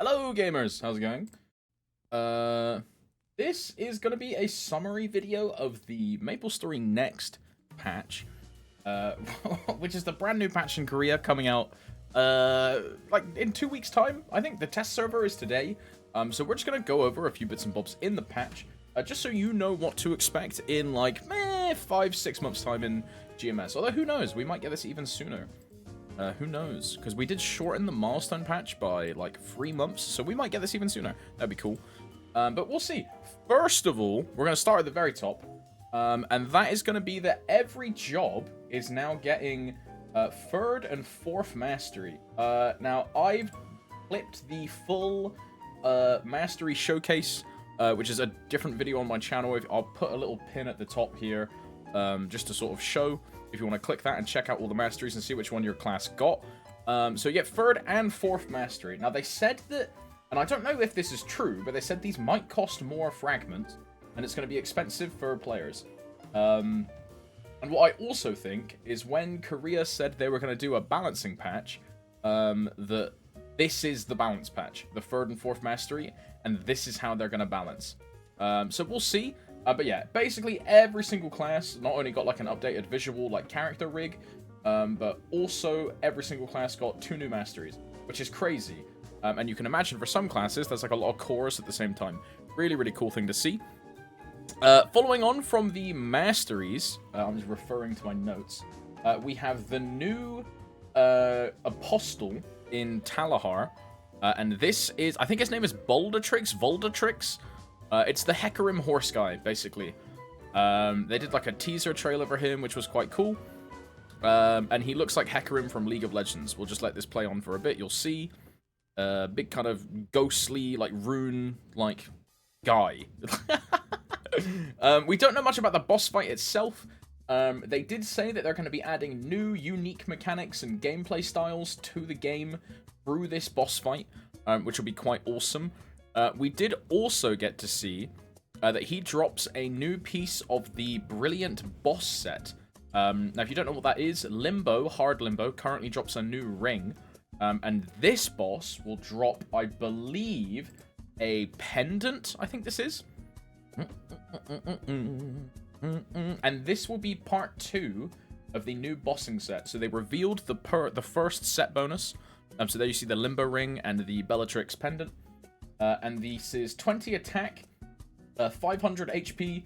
Hello gamers, how's it going? This is gonna be a summary video of the MapleStory Next patch, which is the brand new patch in Korea coming out, like in 2 weeks time. I think the test server is today. So we're just gonna go over a few bits and bobs in the patch, just so you know what to expect in like 5-6 months time in GMS. Although who knows, we might get this even sooner. Who knows? Because we did shorten the milestone patch by like 3 months, so we might get this even sooner. That'd be cool. But we'll see. First of all, we're going to start at the very top. And that is going to be that every job is now getting 3rd and 4th mastery. Now, I've clipped the full mastery showcase, which is a different video on my channel. I'll put a little pin at the top here, just to sort of show. If you want to click that and check out all the masteries and see which one your class got. So you get 3rd and 4th mastery. Now they said that, and I don't know if this is true, but they said these might cost more fragments, and it's going to be expensive for players. And what I also think is when Korea said they were going to do a balancing patch, that this is the balance patch, the 3rd and 4th mastery, and this is how they're going to balance. So we'll see. But yeah, basically every single class not only got like an updated visual like character rig, but also every single class got 2 new masteries, which is crazy. And you can imagine for some classes there's like a lot of cores at the same time. Really, really cool thing to see. Following on from the masteries, I'm just referring to my notes. We have the new Apostle in Talahar, and this is, I think his name is Baldatrix. It's the Hecarim horse guy, basically. They did like a teaser trailer for him, which was quite cool. And he looks like Hecarim from League of Legends. We'll just let this play on for a bit. You'll see big kind of ghostly, like rune, like guy. We don't know much about the boss fight itself. They did say that they're going to be adding new, unique mechanics and gameplay styles to the game through this boss fight, which will be quite awesome. We did also get to see that he drops a new piece of the Brilliant boss set. Now, if you don't know what that is, Limbo, Hard Limbo, currently drops a new ring. And this boss will drop, I believe, a pendant, I think this is. And this will be part 2 of the new bossing set. So they revealed the first set bonus. So there you see the Limbo ring and the Bellatrix pendant. And this is 20 attack, 500 HP,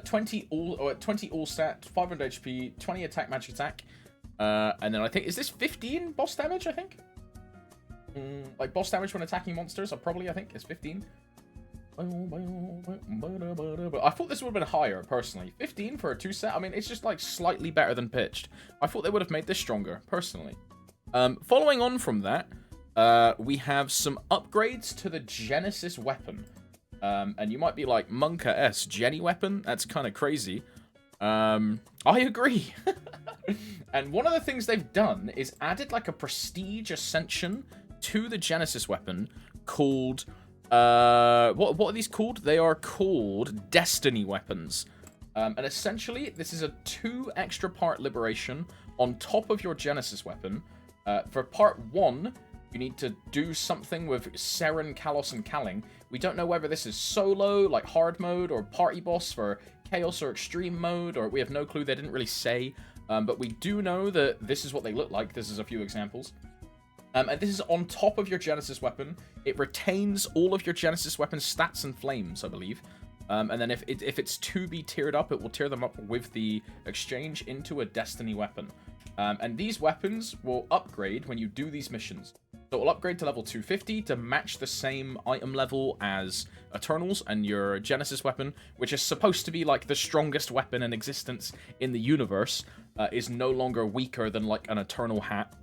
20 all stat, 500 HP, 20 attack, magic attack. And then I think, is this 15 boss damage, I think? Like boss damage when attacking monsters, I think it's 15. But I thought this would have been higher, personally. 15 for a 2 set, I mean, it's just like slightly better than pitched. I thought they would have made this stronger, personally. Following on from that, we have some upgrades to the Genesis weapon. And you might be like, Monka S, Jenny weapon? That's kind of crazy. I agree. And one of the things they've done is added like a prestige ascension to the Genesis weapon called, what are these called? They are called Destiny weapons. And essentially, this is a 2 extra part liberation on top of your Genesis weapon. For part 1, you need to do something with Seren, Kalos, and Kaling. We don't know whether this is solo, like hard mode, or party boss for chaos or extreme mode, or we have no clue. They didn't really say. But we do know that this is what they look like. This is a few examples. And this is on top of your Genesis weapon. It retains all of your Genesis weapon stats and flames, I believe. And then if it's to be tiered up, it will tier them up with the exchange into a Destiny weapon. And these weapons will upgrade when you do these missions. So it will upgrade to level 250 to match the same item level as Eternals, and your Genesis weapon, which is supposed to be like the strongest weapon in existence in the universe, is no longer weaker than like an Eternal hat.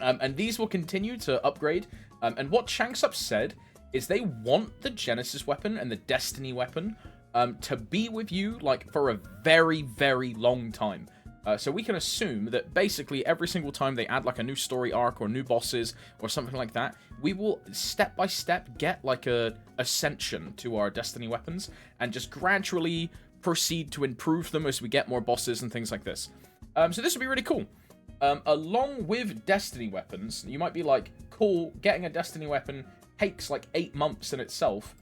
And these will continue to upgrade. And what Shanksup said is they want the Genesis weapon and the Destiny weapon to be with you like for a very, very long time. So we can assume that basically every single time they add like a new story arc or new bosses or something like that, we will step by step get like a ascension to our Destiny weapons and just gradually proceed to improve them as we get more bosses and things like this. So this would be really cool. Along with Destiny weapons, you might be like, cool. Getting a Destiny weapon takes like 8 months in itself.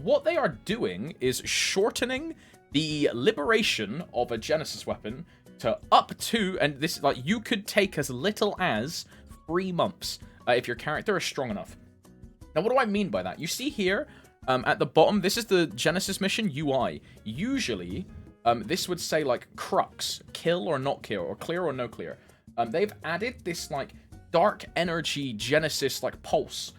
What they are doing is shortening the liberation of a Genesis weapon to up to, and this, like, you could take as little as 3 months if your character is strong enough. Now, what do I mean by that? You see here at the bottom, this is the Genesis mission UI. Usually, this would say, like, crux, kill or not kill, or clear or no clear. They've added this, like, dark energy Genesis, like, pulse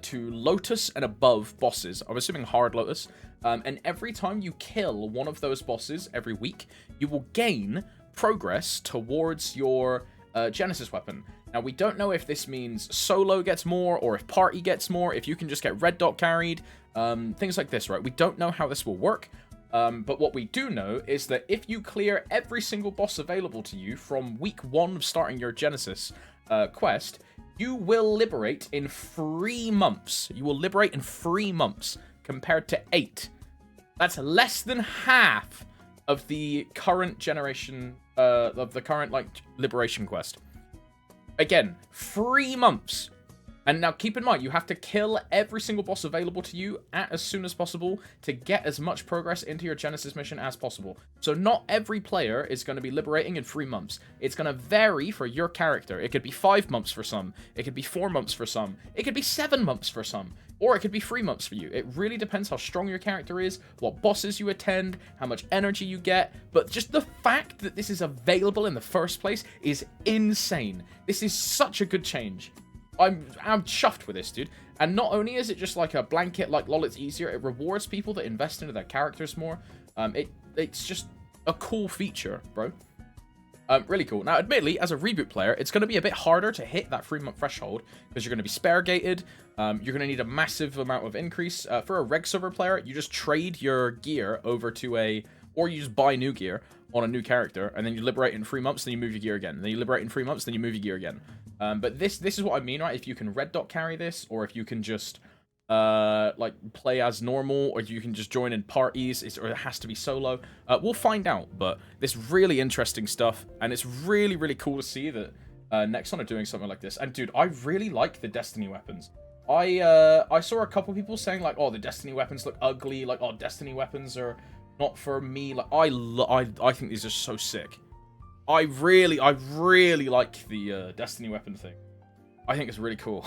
to Lotus and above bosses. I'm assuming hard Lotus. And every time you kill one of those bosses every week, you will gain progress towards your Genesis weapon. Now, we don't know if this means solo gets more, or if party gets more, if you can just get red dot carried, things like this, right? We don't know how this will work, but what we do know is that if you clear every single boss available to you from week 1 of starting your Genesis quest, you will liberate in 3 months. You will liberate in 3 months, compared to 8. That's less than half of the current generation, of the current, like, liberation quest. Again, 3 months. And now keep in mind, you have to kill every single boss available to you as soon as possible to get as much progress into your Genesis mission as possible. So not every player is going to be liberating in 3 months. It's going to vary for your character. It could be 5 months for some. It could be 4 months for some. It could be 7 months for some. Or it could be 3 months for you. It really depends how strong your character is, what bosses you attend, how much energy you get. But just the fact that this is available in the first place is insane. This is such a good change. I'm chuffed with this, dude. And not only is it just like a blanket, like, lol, it's easier, it rewards people that invest into their characters more. It's just a cool feature, bro. Really cool. Now, admittedly, as a reboot player, it's going to be a bit harder to hit that 3-month threshold because you're going to be spare gated. You're going to need a massive amount of increase. For a reg server player, you just trade your gear over to or you just buy new gear on a new character, and then you liberate in 3 months, then you move your gear again. And then you liberate in 3 months, then you move your gear again. But this is what I mean, right? If you can red dot carry this, or if you can just like play as normal, or you can just join in parties, or it has to be solo. We'll find out, but this really interesting stuff, and it's really, really cool to see that Nexon are doing something like this. And dude, I really like the Destiny weapons. I saw a couple people saying, like, oh, the Destiny weapons look ugly, like, oh, Destiny weapons are not for me. Like, I think these are so sick. I really like the Destiny weapon thing. I think it's really cool.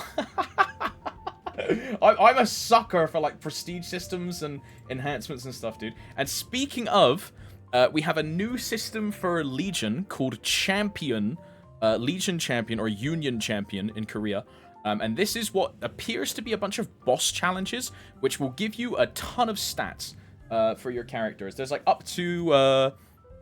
I'm a sucker for, like, prestige systems and enhancements and stuff, dude. And speaking of, we have a new system for Legion called Champion, Legion Champion, or Union Champion in Korea. And this is what appears to be a bunch of boss challenges, which will give you a ton of stats for your characters. There's, like, up to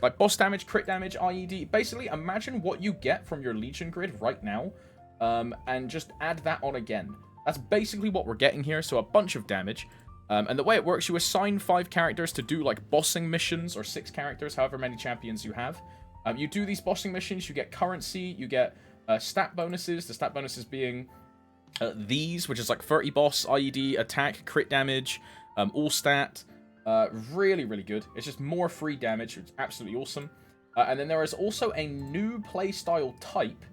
like boss damage, crit damage, IED. Basically, imagine what you get from your Legion grid right now, and just add that on again. That's basically what we're getting here, so a bunch of damage. And the way it works, you assign 5 characters to do, like, bossing missions, or 6 characters, however many champions you have. You do these bossing missions, you get currency, you get stat bonuses, the stat bonuses being these, which is like 30 boss, IED, attack, crit damage, all stat. Really, really good. It's just more free damage. It's absolutely awesome. And then there is also a new playstyle type,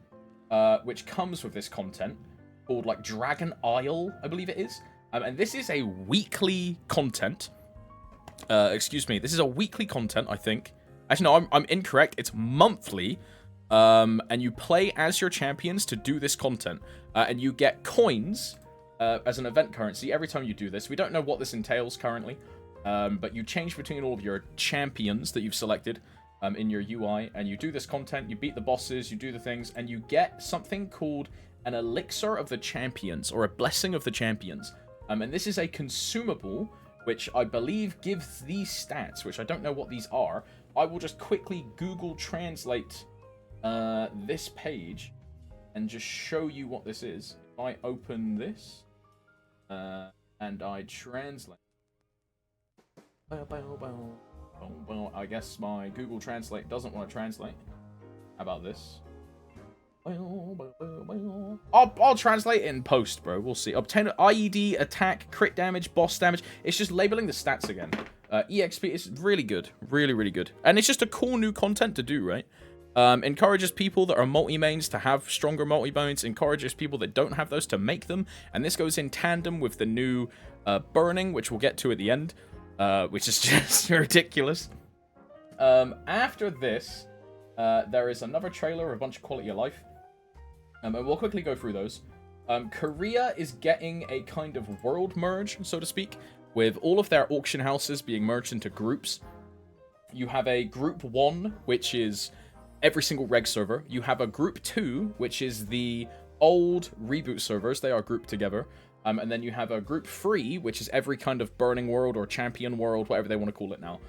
which comes with this content, called, like, Dragon Isle, I believe it is. And this is a weekly content. Excuse me. This is a weekly content, I think. Actually, no, I'm incorrect. It's monthly. And you play as your champions to do this content. And you get coins as an event currency every time you do this. We don't know what this entails currently. But you change between all of your champions that you've selected in your UI, and you do this content, you beat the bosses, you do the things, and you get something called an Elixir of the Champions, or a Blessing of the Champions. And this is a consumable, which I believe gives these stats, which I don't know what these are. I will just quickly Google Translate this page and just show you what this is. If I open this and I translate. Well, I guess my Google Translate doesn't want to translate. How about this? I'll translate it in post, bro. We'll see. Obtain IED, attack, crit damage, boss damage. It's just labeling the stats again. EXP is really good. Really, really good. And it's just a cool new content to do, right? Encourages people that are multi-mains to have stronger multi-mains, encourages people that don't have those to make them, and this goes in tandem with the new burning, which we'll get to at the end, which is just ridiculous. After this, there is another trailer of a bunch of quality of life, and we'll quickly go through those. Korea is getting a kind of world merge, so to speak, with all of their auction houses being merged into groups. You have a Group 1, which is every single reg server. You have a Group 2, which is the old reboot servers. They are grouped together. And then you have a Group 3, which is every kind of burning world or champion world, whatever they want to call it now.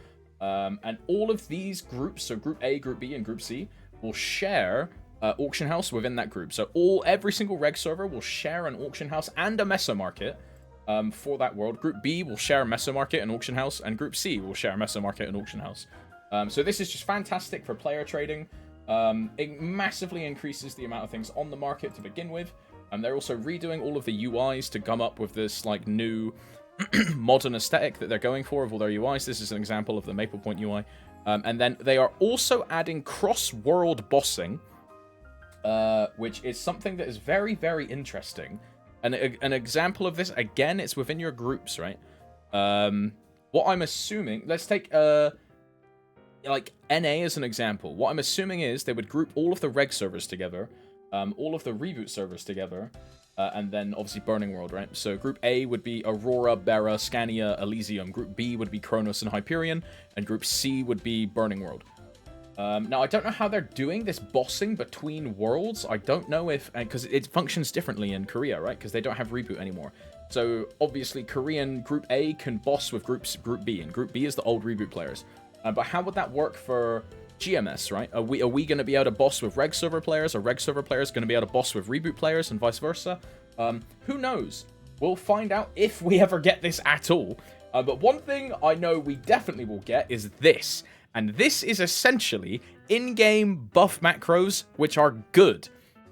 And all of these groups, so Group A, Group B, and Group C, will share auction house within that group. So every single reg server will share an auction house and a meso market for that world. Group B will share a meso market and auction house, and Group C will share a meso market and auction house. So this is just fantastic for player trading. It massively increases the amount of things on the market to begin with. They're also redoing all of the UIs to come up with this like new modern aesthetic that they're going for of all their UIs. This is an example of the Maple Point UI. And then they are also adding cross-world bossing, which is something that is very, very interesting. And an example of this, again, it's within your groups, right? What I'm assuming, let's take like NA as an example. What I'm assuming is they would group all of the reg servers together, all of the reboot servers together, and then obviously Burning World, right? So Group A would be Aurora, Bera, Scania, Elysium. Group B would be Kronos and Hyperion, and Group C would be Burning World. Now, I don't know how they're doing this bossing between worlds. I don't know if... Because it functions differently in Korea, right? Because they don't have Reboot anymore. So, obviously, Korean Group A can boss with Group B, and Group B is the old Reboot players. But how would that work for GMS, right? Are we going to be able to boss with Reg server players? Are Reg server players going to be able to boss with Reboot players, and vice versa? Who knows? We'll find out if we ever get this at all. But one thing I know we definitely will get is this. And this is essentially in-game buff macros, which are good.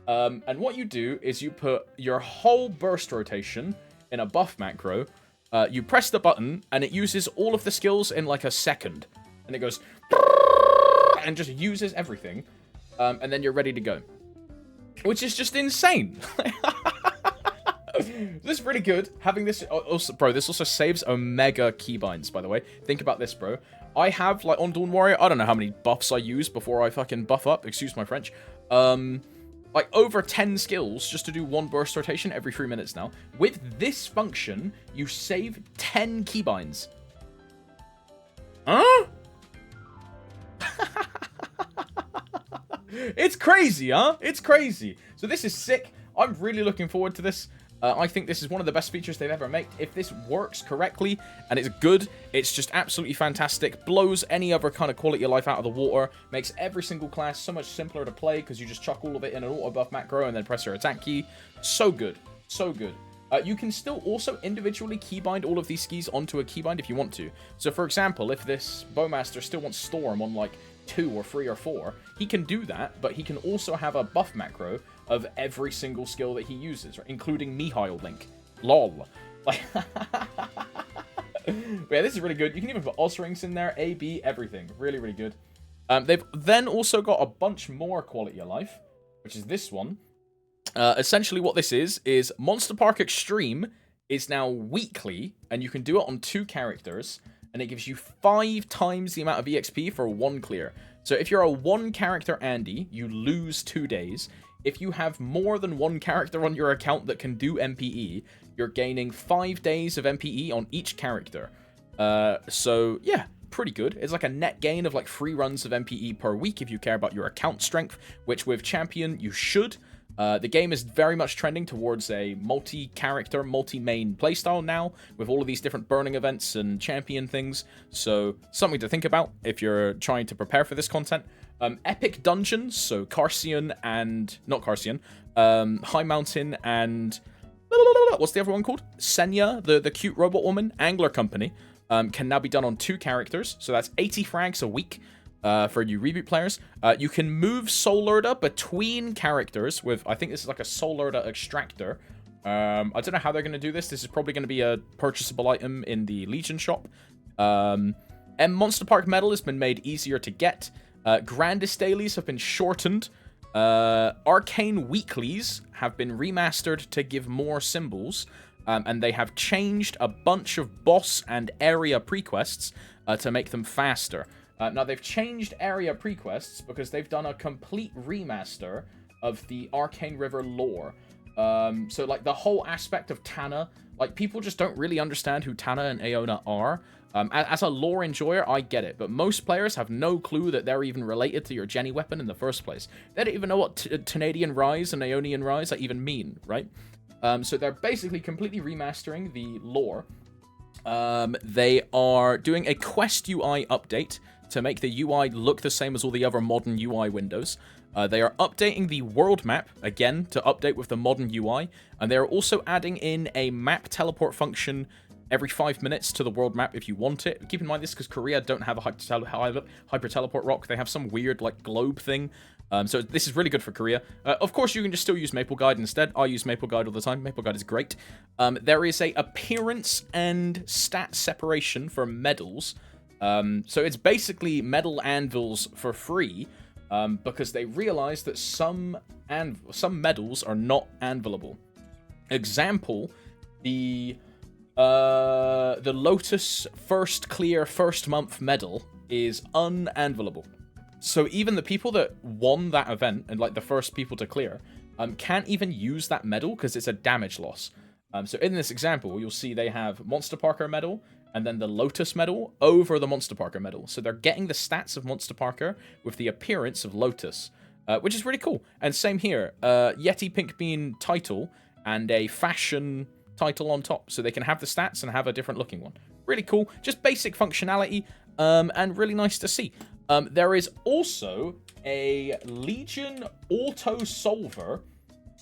And what you do is you put your whole burst rotation in a buff macro. You press the button, and it uses all of the skills in like a second. And it goes... and just uses everything. And then you're ready to go. Which is just insane. This is really good. Having this... Also, bro, this also saves Omega keybinds, by the way. Think about this, bro. I have, like, on Dawn Warrior, I don't know how many buffs I use before I fucking buff up. Excuse my French. Like, over 10 skills just to do one burst rotation every 3 minutes now. With this function, you save 10 keybinds. Huh? It's crazy, huh? It's crazy. So this is sick. I'm really looking forward to this. I think this is one of the best features they've ever made. If this works correctly and it's good, it's just absolutely fantastic. Blows any other kind of quality of life out of the water. Makes every single class so much simpler to play because you just chuck all of it in an AutoBuff Macro and then press your attack key. So good. So good. You can still also individually keybind all of these skis onto a keybind if you want to. So, for example, if this Bowmaster still wants Storm on, like, 2 or 3 or 4, he can do that, but he can also have a buff macro of every single skill that he uses, right? Including Mihail Link. LOL. Like, yeah, this is really good. You can even put Oz rings in there, A, B, everything. Really, really good. They've then also got a bunch more quality of life, which is this one. Essentially what this is Monster Park Extreme is now weekly, and you can do it on 2 characters, and it gives you 5 times the amount of EXP for 1 clear. So if you're a 1 character Andy, you lose 2 days. If you have more than 1 character on your account that can do MPE, you're gaining 5 days of MPE on each character. So yeah, pretty good. It's like a net gain of like 3 runs of MPE per week if you care about your account strength, which with Champion you should. The game is very much trending towards a multi-character, multi-main playstyle now, with all of these different burning events and champion things, so something to think about if you're trying to prepare for this content. Epic dungeons, so Carcian and... not Carcian, High Mountain and... what's the other one called? Senya, the cute robot woman, Angler Company, can now be done on 2 characters, so that's 80 frags a week. For you Reboot players. You can move Solarda between characters with, I think this is like a Solarda extractor. I don't know how they're going to do this. This is probably going to be a purchasable item in the Legion shop. Monster Park Medal has been made easier to get. Grandest dailies have been shortened. Arcane weeklies have been remastered to give more symbols. And they have changed a bunch of boss and area prequests to make them faster. Now, they've changed area prequests because they've done a complete remaster of the Arcane River lore. So, like, the whole aspect of Tana, like, people just don't really understand who Tana and Aona are. As a lore enjoyer, I get it, but most players have no clue that they're even related to your Jenny weapon in the first place. They don't even know what Tanadian Rise and Aeonian Rise even mean, right? So they're basically completely remastering the lore. They are doing a Quest UI update to make the UI look the same as all the other modern UI windows. They are updating the world map, again, to update with the modern UI. And they're also adding in a map teleport function every 5 minutes to the world map if you want it. Keep in mind this because Korea don't have a hyper teleport rock. They have some weird, like, globe thing. So this is really good for Korea. Of course, you can just still use Maple Guide instead. I use Maple Guide all the time. Maple Guide is great. There is a appearance and stat separation for medals. So it's basically metal anvils for free because they realize that some medals are not anvilable. Example, the Lotus first clear first month medal is unanvilable. So even the people that won that event, and like the first people to clear, can't even use that medal because it's a damage loss. So in this example, you'll see they have Monster Parker medal, and then the Lotus medal over the Monster Parker medal. So they're getting the stats of Monster Parker with the appearance of Lotus, which is really cool. And same here, Yeti Pink Bean title and a fashion title on top. So they can have the stats and have a different looking one. Really cool. Just basic functionality, and really nice to see. There is also a Legion auto solver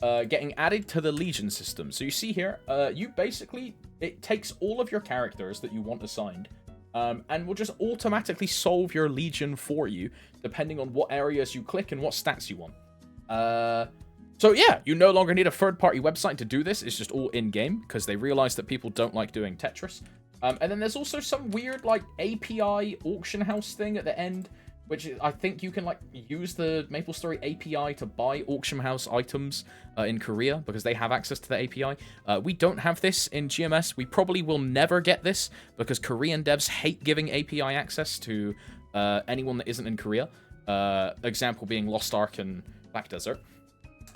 getting added to the Legion system. So you see here, it takes all of your characters that you want assigned, and will just automatically solve your Legion for you, depending on what areas you click and what stats you want. So yeah, you no longer need a third-party website to do this. It's just all in-game, because they realize that people don't like doing Tetris. And then there's also some weird, like, API auction house thing at the end, which I think you can, like, use the MapleStory API to buy auction house items in Korea, because they have access to the API. We don't have this in GMS. We probably will never get this, because Korean devs hate giving API access to anyone that isn't in Korea. Example being Lost Ark and Black Desert.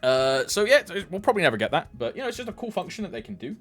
So yeah, we'll probably never get that, but, you know, it's just a cool function that they can do.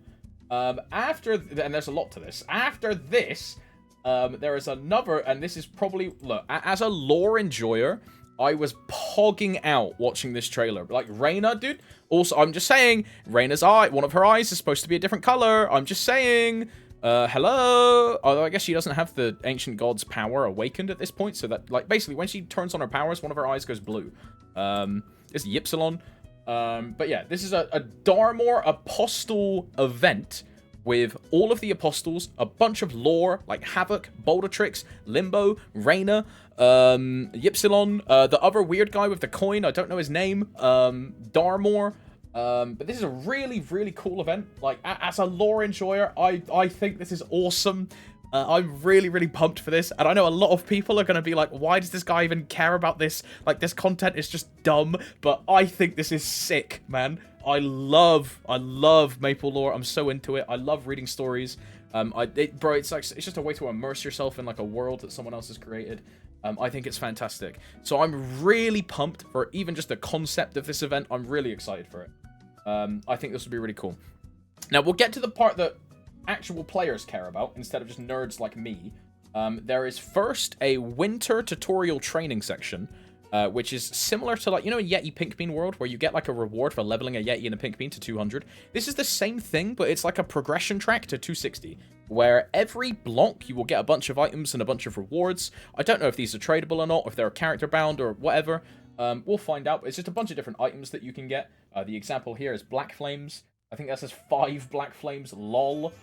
And there's a lot to this. After this, there is another, and this is probably, look, as a lore enjoyer, I was pogging out watching this trailer. Like, Reyna, dude, also, I'm just saying, Reyna's eye, one of her eyes is supposed to be a different color. I'm just saying, hello? Although I guess she doesn't have the Ancient God's power awakened at this point, so that, like, basically, when she turns on her powers, one of her eyes goes blue. It's Ypsilon. But yeah, this is a Darmor Apostle event with all of the Apostles, a bunch of lore, like Havoc, Baldatrix, Limbo, Reyna, Ypsilon, the other weird guy with the coin, I don't know his name, Darmor. But this is a really, really cool event. Like, as a lore enjoyer, I think this is awesome. I'm really, really pumped for this, and I know a lot of people are going to be like, why does this guy even care about this? Like, this content is just dumb, but I think this is sick, man. I love Maple lore. I'm so into it. I love reading stories. Bro, it's just a way to immerse yourself in, like, a world that someone else has created. I think it's fantastic. So I'm really pumped for even just the concept of this event. I'm really excited for it. I think this will be really cool. Now, we'll get to the part that actual players care about instead of just nerds like me. There is first a winter tutorial training section, which is similar to, like, you know, a Yeti Pink Bean world where you get, like, a reward for leveling a Yeti and a Pink Bean to 200. This is the same thing, but it's like a progression track to 260, where every block you will get a bunch of items and a bunch of rewards. I don't know if these are tradable or not, if they're character bound or whatever. We'll find out. It's just a bunch of different items that you can get. The example here is Black Flames. I think that says 5 Black Flames, lol.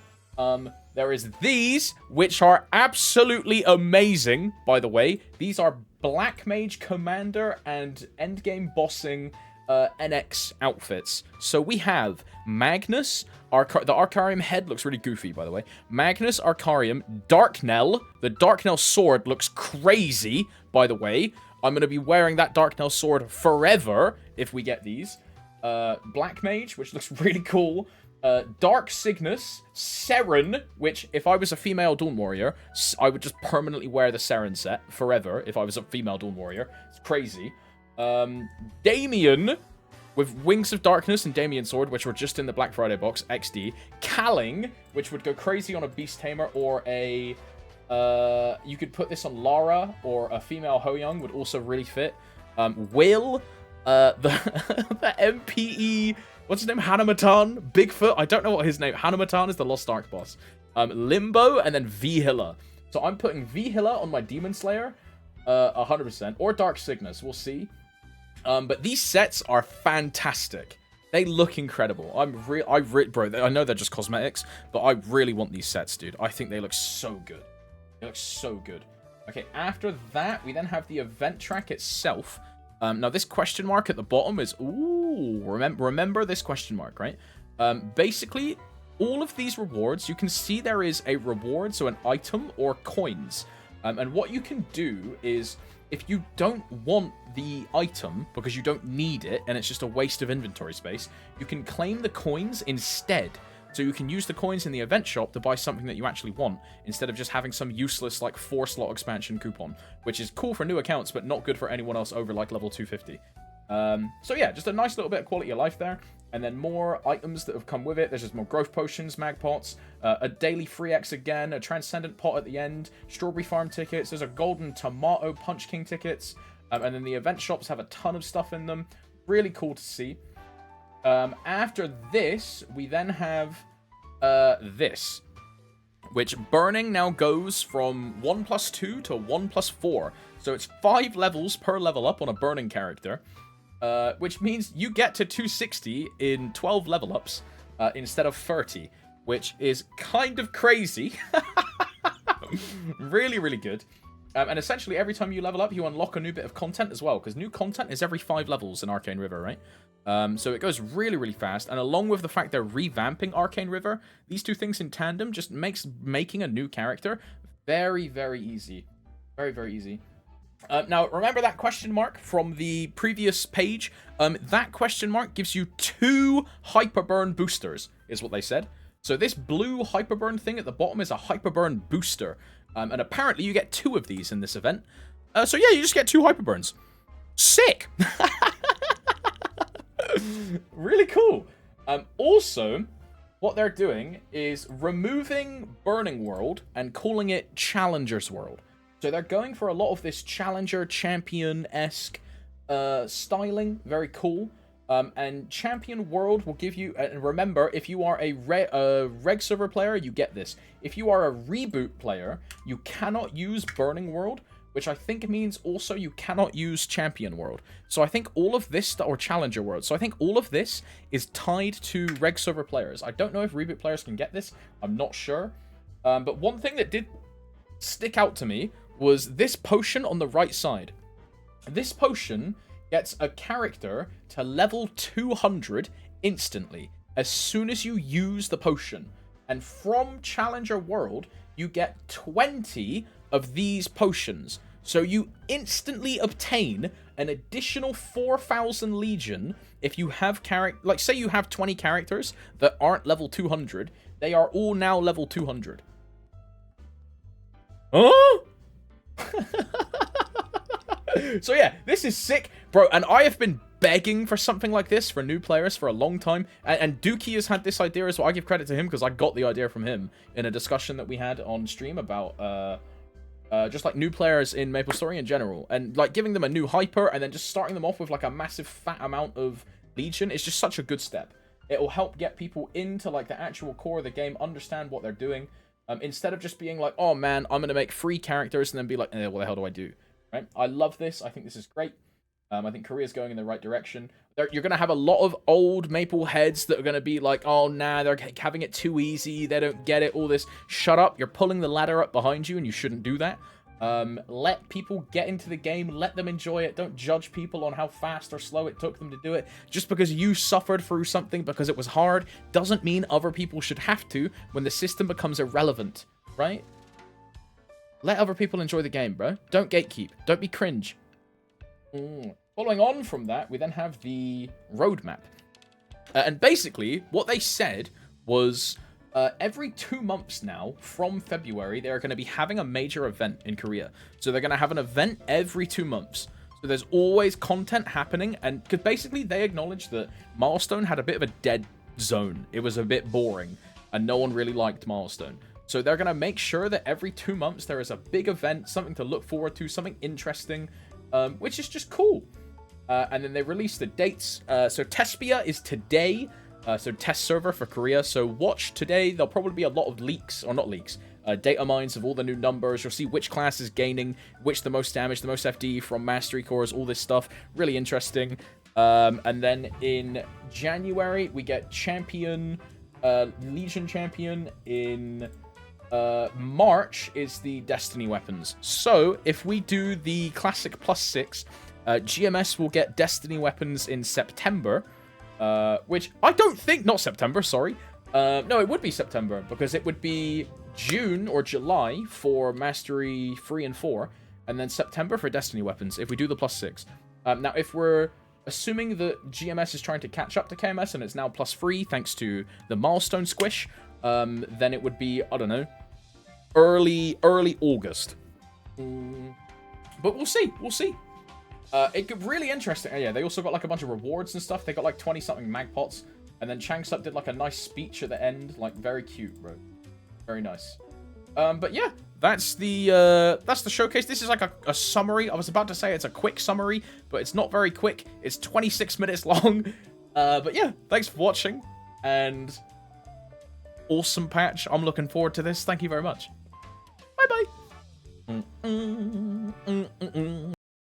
There is these, which are absolutely amazing, by the way. These are Black Mage Commander and Endgame Bossing NX outfits. So we have Magnus, the Arcarium head looks really goofy, by the way. Magnus, Arcarium, Darknell. The Darknell sword looks crazy, by the way. I'm going to be wearing that Darknell sword forever if we get these. Black Mage, which looks really cool. Dark Cygnus, Seren, which if I was a female Dawn Warrior, I would just permanently wear the Seren set forever if I was a female Dawn Warrior. It's crazy. Damien, with Wings of Darkness and Damien Sword, which were just in the Black Friday box, XD. Kaling, which would go crazy on a Beast Tamer or a... you could put this on Lara, or a female Ho-Young would also really fit. Will, the MPE... What's his name? Hanamatan? Bigfoot? I don't know what his name... Hanamatan is the Lost Ark boss. Limbo, and then V-Hilla. So I'm putting V-Hilla on my Demon Slayer. 100%. Or Dark Cygnus. We'll see. But these sets are fantastic. They look incredible. Bro, I know they're just cosmetics, but I really want these sets, dude. I think they look so good. They look so good. Okay, after that, we then have the event track itself. Now, this question mark at the bottom is... Ooh, remember this question mark, right? Basically, all of these rewards, you can see there is a reward, so an item or coins. And what you can do is, if you don't want the item because you don't need it and it's just a waste of inventory space, you can claim the coins instead. So you can use the coins in the event shop to buy something that you actually want, instead of just having some useless, like, 4-slot expansion coupon, which is cool for new accounts, but not good for anyone else over, like, level 250. So yeah, just a nice little bit of quality of life there. And then more items that have come with it. There's just more growth potions, mag pots, a daily free X again, a transcendent pot at the end, strawberry farm tickets, there's a golden tomato punch king tickets, and then the event shops have a ton of stuff in them. Really cool to see. After this, we then have this, which burning now goes from 1+2 to 1+4. So it's 5 levels per level up on a burning character, which means you get to 260 in 12 level ups instead of 30, which is kind of crazy. Really, really good. And essentially, every time you level up, you unlock a new bit of content as well, because new content is every 5 levels in Arcane River, right? So it goes really, really fast, and along with the fact they're revamping Arcane River, these two things in tandem just makes making a new character very, very easy. Very, very easy. Now, remember that question mark from the previous page? That question mark gives you 2 Hyperburn boosters, is what they said. So this blue Hyperburn thing at the bottom is a Hyperburn booster. And apparently you get 2 of these in this event. So yeah, you just get 2 Hyperburns. Sick! Really cool. Also, what they're doing is removing Burning World and calling it Challenger's World. So they're going for a lot of this Challenger Champion-esque styling. Very cool. And Champion World will give you... And remember, if you are a Reg server player, you get this. If you are a Reboot player, you cannot use Burning World, which I think means also you cannot use Champion World. So I think all of this... Or Challenger World. So I think all of this is tied to Reg server players. I don't know if Reboot players can get this. I'm not sure. But one thing that did stick out to me was this potion on the right side. This potion gets a character to level 200 instantly as soon as you use the potion. And from Challenger World, you get 20 of these potions. So you instantly obtain an additional 4,000 Legion if you have like, say you have 20 characters that aren't level 200. They are all now level 200. Huh? So yeah, this is sick, bro, and I have been begging for something like this for new players for a long time, and Dookie has had this idea as well. I give credit to him because I got the idea from him in a discussion that we had on stream about just like new players in MapleStory in general, and like giving them a new hyper and then just starting them off with like a massive fat amount of Legion is just such a good step. It will help get people into like the actual core of the game, understand what they're doing, instead of just being like, oh man, I'm gonna make 3 characters and then be like, what the hell do I do? Right? I love this. I think this is great. I think Korea's going in the right direction. You're going to have a lot of old Maple heads that are going to be like, oh, nah, they're having it too easy. They don't get it, all this. Shut up. You're pulling the ladder up behind you, and you shouldn't do that. Let people get into the game. Let them enjoy it. Don't judge people on how fast or slow it took them to do it. Just because you suffered through something because it was hard doesn't mean other people should have to when the system becomes irrelevant, right? Let other people enjoy the game, bro. Don't gatekeep. Don't be cringe. Following on from that, we then have the roadmap. And basically, what they said was every 2 months now, from February, they're going to be having a major event in Korea. So they're going to have an event every 2 months. So there's always content happening. And because basically, they acknowledged that Milestone had a bit of a dead zone. It was a bit boring. And no one really liked Milestone. So they're going to make sure that every 2 months, there is a big event, something to look forward to, something interesting, which is just cool. And then they released the dates. So Tespia is today. So test server for Korea. So watch today. There'll probably be a lot of leaks, or not leaks, data mines of all the new numbers. You'll see which class is gaining, which the most damage, the most FD from mastery cores, all this stuff. Really interesting. And then in January, we get champion, Legion champion. In March is the Destiny weapons. So if we do the classic +6, GMS will get Destiny weapons in September, which I don't think, not September, sorry. No, it would be September, because it would be June or July for Mastery 3 and 4, and then September for Destiny weapons, if we do the +6. Now, if we're assuming that GMS is trying to catch up to KMS, and it's now +3, thanks to the milestone squish, then it would be, I don't know, early August. But we'll see, it could really interesting. Yeah, they also got like a bunch of rewards and stuff. They got like 20-something magpots. And then Changsup did like a nice speech at the end. Like, very cute, bro. Very nice. But yeah, that's the showcase. This is like a summary. I was about to say it's a quick summary, but it's not very quick. It's 26 minutes long. But yeah, thanks for watching. And awesome patch. I'm looking forward to this. Thank you very much. Bye-bye.